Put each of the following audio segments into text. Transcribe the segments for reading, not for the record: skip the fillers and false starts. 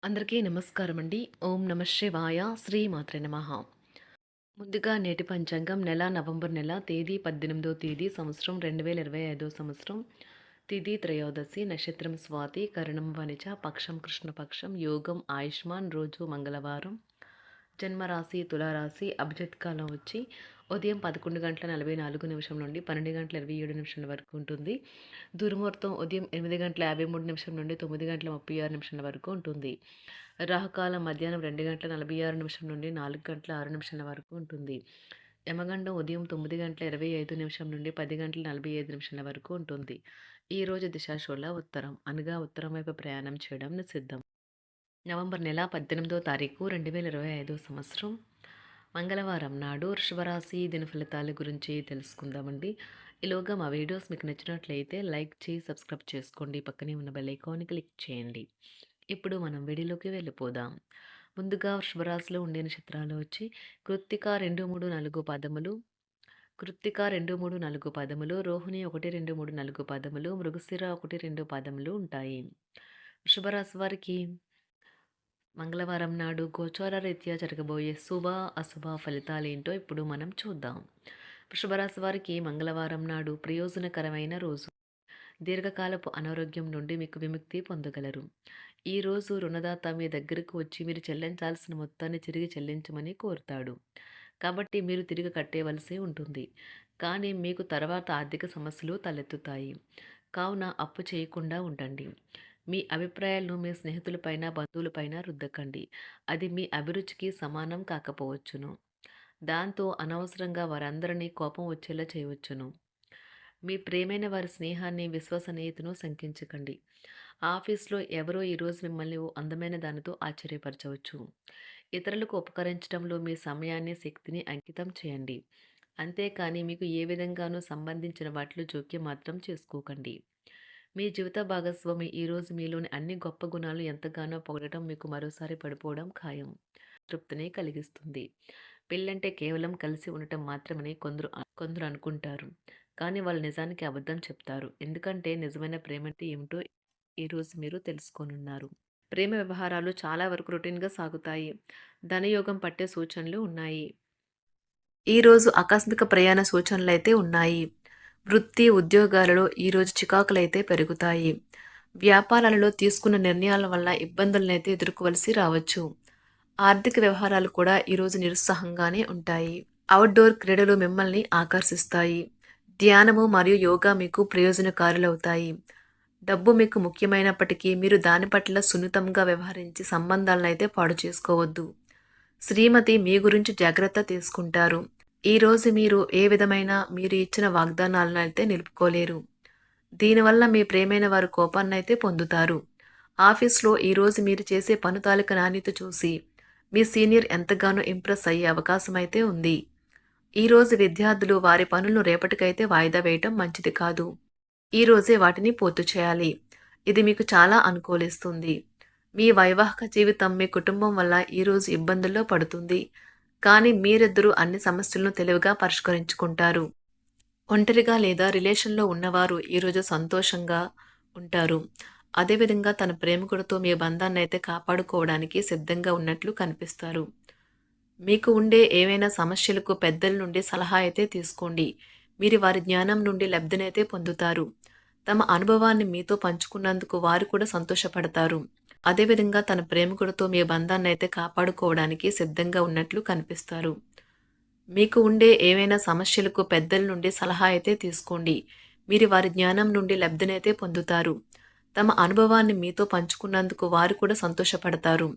అందరికీ నమస్కారం అండి. ఓం నమ శివాయ. శ్రీమాత్రే నమః. ముందుగా నేటి పంచాంగం నవంబర్ నెల తేదీ 18వ తేదీ సంవత్సరం 2025 సంవత్సరం. తిథి త్రయోదశి, నక్షత్రం స్వాతి, కరణం వనిజ, పక్షం కృష్ణపక్షం, యోగం ఆయుష్మాన్, రోజు మంగళవారం. జన్మరాశి తులారాశి. అభిజిత్ కాలం వచ్చి ఉదయం 11:44 నుండి 12:27 వరకు ఉంటుంది. దుర్ముహూర్తం ఉదయం 8:53 నుండి 9:36 వరకు ఉంటుంది. రాహుకాలం మధ్యాహ్నం 2:46 నుండి 4:06 వరకు ఉంటుంది. యమగండం ఉదయం 9:25 నుండి 10:45 వరకు ఉంటుంది. ఈరోజు దిశాశూల ఉత్తరం, అనగా ఉత్తరం వైపు ప్రయాణం చేయడం నిషిద్ధం. నవంబర్ నెల 18వ తారీఖు 2025 సంవత్సరం మంగళవారం నాడు వృషభరాశి దిన ఫలితాల గురించి తెలుసుకుందామండి. ఈలోగా మా వీడియోస్ మీకు నచ్చినట్లయితే లైక్ చేసి సబ్స్క్రైబ్ చేసుకోండి. పక్కనే ఉన్న బెల్ ఐకాన్ని క్లిక్ చేయండి. ఇప్పుడు మనం వీడియోలోకి వెళ్ళిపోదాం. ముందుగా వృషభరాశిలో ఉండే నక్షత్రాలు వచ్చి కృత్తిక 2, 3, 4 పదములు, కృత్తిక 2, 3, 4 పదములు, రోహిణి 1, 2, 3, 4 పదములు, మృగశిర 1, 2 పదములు ఉంటాయి. వృషభరాశి వారికి మంగళవారం నాడు గోచార రీత్యా జరగబోయే శుభ అశుభ ఫలితాలేంటో ఇప్పుడు మనం చూద్దాం. వృషభరాశి వారికి మంగళవారం నాడు ప్రయోజనకరమైన రోజు. దీర్ఘకాలపు అనారోగ్యం నుండి మీకు విముక్తి పొందగలరు. ఈ రోజు రుణదాత మీ దగ్గరకు వచ్చి మీరు చెల్లించాల్సిన మొత్తాన్ని తిరిగి చెల్లించమని కోరుతాడు. కాబట్టి మీరు తిరిగి కట్టేవలసి ఉంటుంది. కానీ మీకు తర్వాత ఆర్థిక సమస్యలు తలెత్తుతాయి. కావున అప్పు చేయకుండా ఉండండి. మీ అభిప్రాయాలను మీ స్నేహితులపైన, బంధువులపైన రుద్దకండి. అది మీ అభిరుచికి సమానం కాకపోవచ్చును. దాంతో అనవసరంగా వారందరినీ కోపం వచ్చేలా చేయవచ్చును. మీ ప్రియమైన వారి స్నేహాన్ని, విశ్వసనీయతను శంకించకండి. ఆఫీస్లో ఎవరో ఈరోజు మిమ్మల్ని ఓ అందమైన దానితో ఆశ్చర్యపరచవచ్చు. ఇతరులకు ఉపకరించడంలో మీ సమయాన్ని, శక్తిని అంకితం చేయండి. అంతేకాని మీకు ఏ విధంగానూ సంబంధించిన వాటిలో జోక్యం మాత్రం చేసుకోకండి. మీ జీవిత భాగస్వామి ఈరోజు మీలోని అన్ని గొప్ప గుణాలు ఎంతగానో పొగడటం మీకు మరోసారి పడిపోవడం ఖాయం. తృప్తిని కలిగిస్తుంది. పెళ్ళంటే కేవలం కలిసి ఉండటం మాత్రమని కొందరు అనుకుంటారు. కానీ వాళ్ళు నిజానికి అబద్ధం చెప్తారు. ఎందుకంటే నిజమైన ప్రేమంటే ఏమిటో ఈరోజు మీరు తెలుసుకోనున్నారు. ప్రేమ వ్యవహారాలు చాలా వరకు రొటీన్గా సాగుతాయి. ధనయోగం పట్టే సూచనలు ఉన్నాయి. ఈరోజు ఆకస్మిక ప్రయాణ సూచనలైతే ఉన్నాయి. వృత్తి, ఉద్యోగాలలో ఈరోజు చికాకులైతే పెరుగుతాయి. వ్యాపారాలలో తీసుకున్న నిర్ణయాల వల్ల ఇబ్బందులనైతే ఎదుర్కోవలసి రావచ్చు. ఆర్థిక వ్యవహారాలు కూడా ఈరోజు నిరుత్సాహంగానే ఉంటాయి. అవుట్డోర్ క్రీడలు మిమ్మల్ని ఆకర్షిస్తాయి. ధ్యానము మరియు యోగా మీకు ప్రయోజనకారులవుతాయి. డబ్బు మీకు ముఖ్యమైనప్పటికీ మీరు దాని పట్ల సున్నితంగా వ్యవహరించి సంబంధాలనైతే పాడు చేసుకోవద్దు. శ్రీమతి మీ గురించి జాగ్రత్త తీసుకుంటారు. ఈరోజు మీరు ఏ విధమైన మీరు ఇచ్చిన వాగ్దానాలను అయితే నిలుపుకోలేరు. దీనివల్ల మీ ప్రేమైన వారు కోపాన్నైతే పొందుతారు. ఆఫీస్లో ఈరోజు మీరు చేసే పను తాలూకా నాణ్యత చూసి మీ సీనియర్ ఎంతగానో ఇంప్రెస్ అయ్యే అవకాశం అయితే ఉంది. ఈరోజు విద్యార్థులు వారి పనులను రేపటికైతే వాయిదా వేయటం మంచిది కాదు. ఈరోజే వాటిని పూర్తి చేయాలి. ఇది మీకు చాలా అనుకూలిస్తుంది. మీ వైవాహిక జీవితం మీ కుటుంబం వల్ల ఈరోజు ఇబ్బందుల్లో పడుతుంది. కానీ మీరిద్దరూ అన్ని సమస్యలను తెలివిగా పరిష్కరించుకుంటారు. ఒంటరిగా లేదా రిలేషన్లో ఉన్నవారు ఈరోజు సంతోషంగా ఉంటారు. అదేవిధంగా తన ప్రేమికుడితో మీ బంధాన్ని అయితే కాపాడుకోవడానికి సిద్ధంగా ఉన్నట్లు కనిపిస్తారు. మీకు ఉండే ఏవైనా సమస్యలకు పెద్దల నుండి సలహా అయితే తీసుకోండి. మీరు వారి జ్ఞానం నుండి లబ్ధినైతే పొందుతారు. తమ అనుభవాన్ని మీతో పంచుకున్నందుకు వారు కూడా సంతోషపడతారు. అదేవిధంగా తన ప్రేమికుడితో మీ బంధాన్ని అయితే కాపాడుకోవడానికి సిద్ధంగా ఉన్నట్లు కనిపిస్తారు. మీకు ఉండే ఏవైనా సమస్యలకు పెద్దల నుండి సలహా అయితే తీసుకోండి. మీరు వారి జ్ఞానం నుండి లబ్ధినైతే పొందుతారు. తమ అనుభవాన్ని మీతో పంచుకున్నందుకు వారు కూడా సంతోషపడతారు.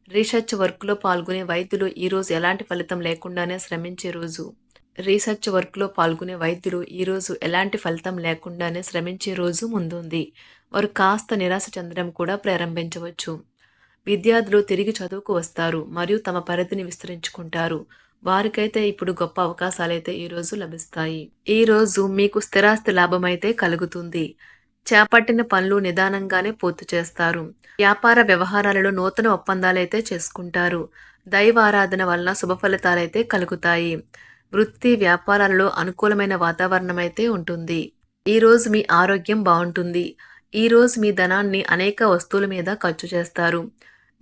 రీసెర్చ్ వర్క్లో పాల్గొనే వైద్యులు ఈరోజు ఎలాంటి ఫలితం లేకుండానే శ్రమించే రోజు. రీసెర్చ్ వర్క్లో పాల్గొనే వైద్యులు ఈరోజు ఎలాంటి ఫలితం లేకుండానే శ్రమించే రోజు ముందుంది. వారు కాస్త నిరాశ చెందడం కూడా ప్రారంభించవచ్చు. విద్యార్థులు తిరిగి చదువుకు వస్తారు మరియు తమ పరిధిని విస్తరించుకుంటారు. వారికైతే ఇప్పుడు గొప్ప అవకాశాలైతే ఈరోజు లభిస్తాయి. ఈరోజు మీకు స్థిరాస్తి లాభమైతే కలుగుతుంది. చేపట్టిన పనులు నిదానంగానే పూర్తి చేస్తారు. వ్యాపార వ్యవహారాలలో నూతన ఒప్పందాలైతే చేసుకుంటారు. దైవ ఆరాధన వలన శుభ ఫలితాలైతే కలుగుతాయి. వృత్తి వ్యాపారాలలో అనుకూలమైన వాతావరణం అయితే ఉంటుంది. ఈరోజు మీ ఆరోగ్యం బాగుంటుంది. ఈరోజు మీ ధనాన్ని అనేక వస్తువుల మీద ఖర్చు చేస్తారు.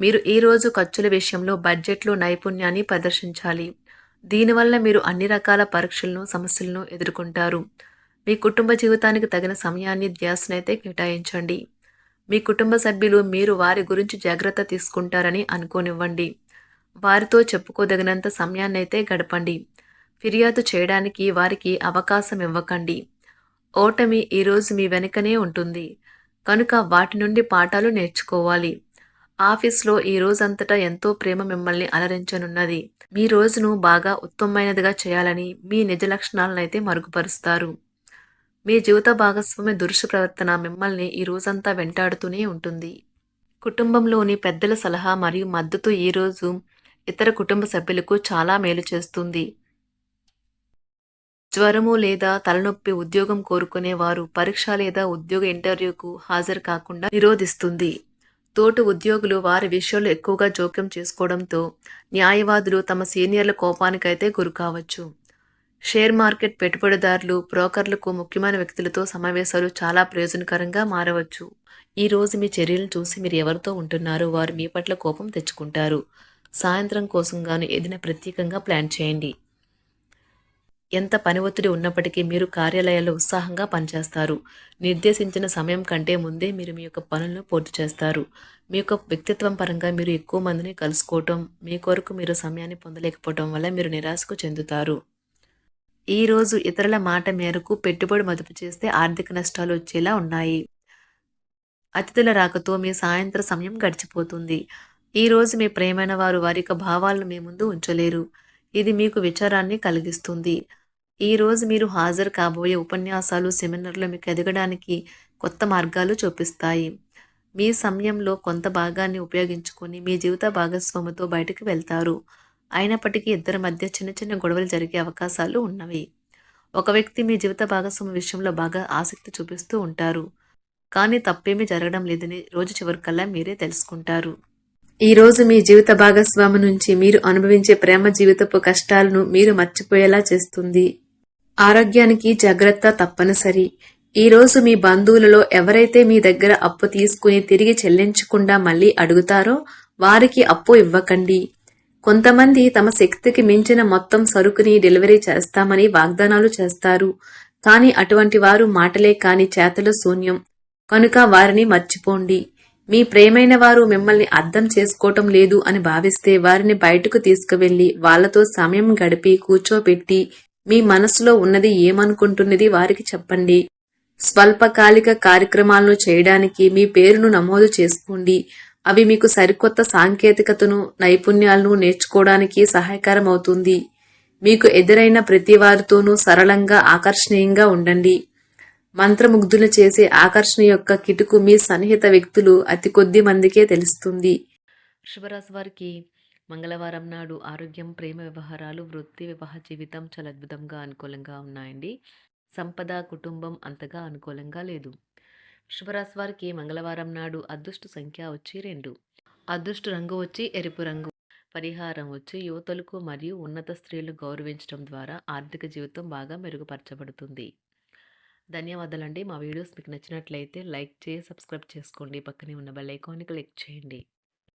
మీరు ఈరోజు ఖర్చుల విషయంలో బడ్జెట్లో నైపుణ్యాన్ని ప్రదర్శించాలి. దీనివల్ల మీరు అన్ని రకాల పరీక్షలను, సమస్యలను ఎదుర్కొంటారు. మీ కుటుంబ జీవితానికి తగిన సమయాన్ని, ధ్యాసనైతే కేటాయించండి. మీ కుటుంబ సభ్యులు మీరు వారి గురించి జాగ్రత్త తీసుకుంటారని అనుకోనివ్వండి. వారితో చెప్పుకోదగినంత సమయాన్నైతే గడపండి. ఫిర్యాదు చేయడానికి వారికి అవకాశం ఇవ్వకండి. ఓటమి ఈరోజు మీ వెనుకనే ఉంటుంది. కనుక వాటి నుండి పాఠాలు నేర్చుకోవాలి. ఆఫీస్‌లో ఈ రోజంతటా ఎంతో ప్రేమ మిమ్మల్ని అలరించనున్నది. మీ రోజును బాగా ఉత్తమమైనదిగా చేయాలని మీ నిజ లక్షణాలనైతే మరుగుపరుస్తారు. మీ జీవిత భాగస్వామి దురుసు ప్రవర్తన మిమ్మల్ని ఈ రోజంతా వెంటాడుతూనే ఉంటుంది. కుటుంబంలోని పెద్దల సలహా మరియు మద్దతు ఈరోజు ఇతర కుటుంబ సభ్యులకు చాలా మేలు చేస్తుంది. జ్వరము లేదా తలనొప్పి ఉద్యోగం కోరుకునేవారు పరీక్ష లేదా ఉద్యోగ ఇంటర్వ్యూకు హాజరు కాకుండా నిరోధిస్తుంది. తోటి ఉద్యోగులు వారి విషయాల్లో ఎక్కువగా జోక్యం చేసుకోవడంతో న్యాయవాదులు తమ సీనియర్ల కోపానికైతే గురికావచ్చు. షేర్ మార్కెట్ పెట్టుబడిదారులు, బ్రోకర్లకు ముఖ్యమైన వ్యక్తులతో సమావేశాలు చాలా ప్రయోజనకరంగా మారవచ్చు. ఈ రోజు మీ చర్యలను చూసి మీరు ఎవరితో ఉంటున్నారో వారు మీ పట్ల కోపం తెచ్చుకుంటారు. సాయంత్రం కోసం గాను ఏదైనా ప్రత్యేకంగా ప్లాన్ చేయండి. ఎంత పని ఒత్తిడి ఉన్నప్పటికీ మీరు కార్యాలయాల్లో ఉత్సాహంగా పనిచేస్తారు. నిర్దేశించిన సమయం కంటే ముందే మీరు మీ యొక్క పనులను పూర్తి చేస్తారు. మీ యొక్క వ్యక్తిత్వం పరంగా మీరు ఎక్కువ మందిని కలుసుకోవటం, మీ కొరకు మీరు సమయాన్ని పొందలేకపోవటం వల్ల మీరు నిరాశకు చెందుతారు. ఈరోజు ఇతరుల మాట మేరకు పెట్టుబడి మదుపు చేస్తే ఆర్థిక నష్టాలు వచ్చేలా ఉన్నాయి. అతిథుల రాకతో మీ సాయంత్ర సమయం గడిచిపోతుంది. ఈరోజు మీ ప్రియమైన వారు వారి యొక్క భావాలను మీ ముందు ఉంచలేరు. ఇది మీకు విచారాన్ని కలిగిస్తుంది. ఈరోజు మీరు హాజరు కాబోయే ఉపన్యాసాలు, సెమినార్లు మీకు ఎదగడానికి కొత్త మార్గాలు చూపిస్తాయి. మీ సమయంలో కొంత భాగాన్ని ఉపయోగించుకొని మీ జీవిత భాగస్వామితో బయటకు వెళ్తారు. అయినప్పటికీ ఇద్దరి మధ్య చిన్న చిన్న గొడవలు జరిగే అవకాశాలు ఉన్నవి. ఒక వ్యక్తి మీ జీవిత భాగస్వామి విషయంలో బాగా ఆసక్తి చూపిస్తూ ఉంటారు. కానీ తప్పేమీ జరగడం లేదని రోజు చివరికల్లా మీరే తెలుసుకుంటారు. ఈరోజు మీ జీవిత భాగస్వామి నుంచి మీరు అనుభవించే ప్రేమ జీవితపు కష్టాలను మీరు మర్చిపోయేలా చేస్తుంది. ఆరోగ్యానికి జాగ్రత్త తప్పనిసరి. ఈరోజు మీ బంధువులలో ఎవరైతే మీ దగ్గర అప్పు తీసుకుని తిరిగి చెల్లించకుండా మళ్ళీ అడుగుతారో వారికి అప్పు ఇవ్వకండి. కొంతమంది తమ శక్తికి మించిన మొత్తం సరుకుని డెలివరీ చేస్తామని వాగ్దానాలు చేస్తారు. కానీ అటువంటి వారు మాటలే కాని చేతలు శూన్యం. కనుక వారిని మర్చిపోండి. మీ ప్రేమైన వారు మిమ్మల్ని అర్థం చేసుకోవటం లేదు అని భావిస్తే వారిని బయటకు తీసుకువెళ్లి వాళ్లతో సమయం గడిపి కూర్చోబెట్టి మీ మనసులో ఉన్నది ఏమనుకుంటున్నది వారికి చెప్పండి. స్వల్పకాలిక కార్యక్రమాలను చేయడానికి మీ పేరును నమోదు చేసుకోండి. అవి మీకు సరికొత్త సాంకేతికతను, నైపుణ్యాలను నేర్చుకోవడానికి సహాయకరం అవుతుంది. మీకు ఎదురైన ప్రతి వారితోనూ సరళంగా, ఆకర్షణీయంగా ఉండండి. మంత్రముగ్ధులు చేసే ఆకర్షణ యొక్క కిటుకు మీ సన్నిహిత వ్యక్తులు అతి కొద్ది మందికే తెలుస్తుంది. వృషభరాశి వారికి మంగళవారం నాడు ఆరోగ్యం, ప్రేమ వ్యవహారాలు, వృత్తి, వివాహ జీవితం చాలా అద్భుతంగా అనుకూలంగా ఉన్నాయండి. సంపద, కుటుంబం అంతగా అనుకూలంగా లేదు. వృషభరాశి వారికి మంగళవారం నాడు అదృష్ట సంఖ్య వచ్చి 2. అదృష్ట రంగు వచ్చి ఎరుపు రంగు. పరిహారం వచ్చి యువతులకు మరియు ఉన్నత స్త్రీలు గౌరవించడం ద్వారా ఆర్థిక జీవితం బాగా మెరుగుపరచబడుతుంది. ధన్యవాదాలండి. మా వీడియోస్ మీకు నచ్చినట్లయితే లైక్ చేసి సబ్స్క్రైబ్ చేసుకోండి. పక్కనే ఉన్న బెల్ ఐకాన్ని క్లిక్ చేయండి.